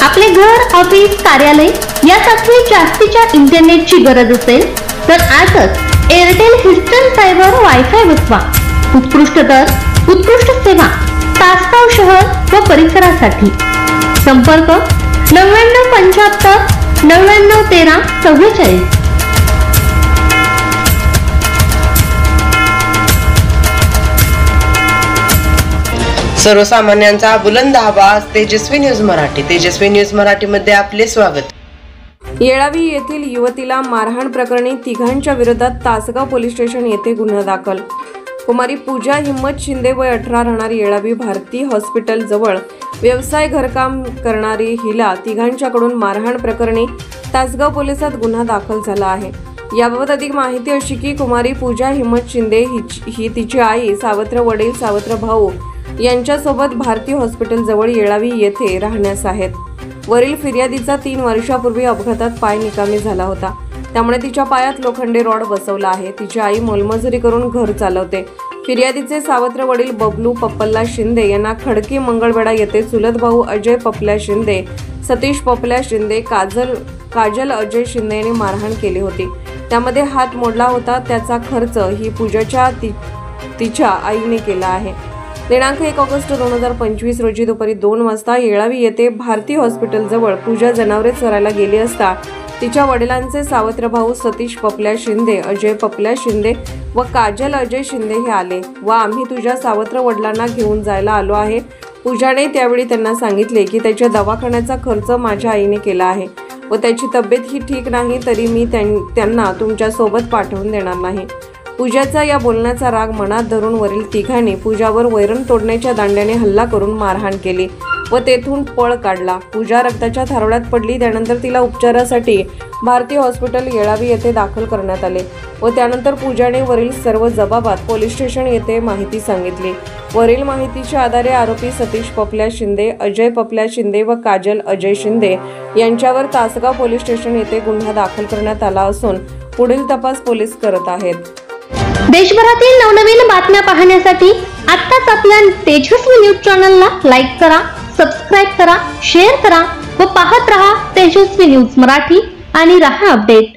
आपले घर, ऑफिस, कार्यालय यासाठी जास्तीच्या इंटरनेटची गरज असेल तर आजच एअरटेल हीस्टन फायबर वायफाय बसवा। उत्कृष्ट दर, उत्कृष्ट सेवा, तासगाव शहर व परिसरासाठी संपर्क 9975 9913 44। सर्वसामान्यांचा बुलंद आवाज तेजस्वी न्यूज मराठी। तेजस्वी न्यूज मराठी मध्ये आपले स्वागत। येळावी येथील युवतीला मारहाण प्रकरणी तिघांच्या विरोधात तासगाव पोलीस स्टेशन येथे गुन्हा दाखल। कुमारी पूजा हिम्मत शिंदे वय 18 राहणारी येळावी भारती हॉस्पिटल जवळ व्यवसाय घरकाम करणारी हिला तिघांच्याकडून मारहाण प्रकरणी तासगाव पोलिसात गुन्हा दाखल झाला आहे। याबाबत अधिक माहिती अशी की कुमारी पूजा हिम्मत शिंदे ही तिची आई, सावत्र वडील, सावत्र भाऊ यांच्यासोबत भारती हॉस्पिटल जवळ येळावी येथे राहण्यास आहेत। वरील फिर्यादीचा 3 वर्षापूर्वी अपघातात पाय निकामी झाला होता, त्यामुळे तिच्या पायात लोखंडी रॉड बसवला आहे। तिची आई मोलमजुरी करून घर चालवते। फिर्यादीचे सावत्र वडील बबलू पप्पला शिंदे यांना खडकी मंगळवेढा येथे चुलत भाऊ अजय पप्पल्या शिंदे, सतीश पप्पल्या शिंदे, काजल अजय शिंदे यांनी मारहाण केली होती। त्यामध्ये हात मोडला होता, त्याचा खर्च ही पूजाच्या तिच्या आईने केला आहे। दिनांक 1 ऑगस्ट 2025 रोजी दुपारी 2 वाजता येळावी येथे भारती हॉस्पिटल जवळ पूजा जनावरे चरायला गेली असता तिच्या वडिलांचे सावत्र भाऊ सतीश पप्पल्या शिंदे, अजय पप्पल्या शिंदे व काजल अजय शिंदे हे आले व आम्ही तुझ्या सावत्र वडिलांना घेऊन जायला आलो आहे। पूजाने त्यावेळी त्यांना सांगितले की त्याच्या दवाखान्याचा खर्च माझ्या आईने केला आहे व त्याची तब्येत ही ठीक नाही, तरी मी त्यांना तुमच्या सोबत पाठवून देणार नाही। पूजाचा या बोलण्याचा राग मनात धरून वरील तिघांनी पूजावर वैरण तोडण्याच्या दांड्याने हल्ला करून मारहाण केली व तेथून पळ काढला। पूजा रक्ताच्या थारोळ्यात पडली। त्यानंतर तिला उपचारासाठी भारती हॉस्पिटल येळावी येथे दाखल करण्यात आले व त्यानंतर पूजाने वरील सर्व जबाबात पोलीस स्टेशन येथे माहिती सांगितली। वरील माहितीच्या आधारे आरोपी सतीश पप्पल्या शिंदे, अजय पप्पल्या शिंदे व काजल अजय शिंदे यांच्यावर तासगाव पोलीस स्टेशन येथे गुन्हा दाखल करण्यात आला असून पुढील तपास पोलीस करत आहेत। देशभरातील नवनवीन बातम्या पाहण्यासाठी आत्ताच आपल्या तेजस्वी न्यूज चॅनलला लाईक करा, सबस्क्राइब करा, शेअर करा व पाहत रहा तेजस्वी न्यूज मराठी आणि रहा अपडेट।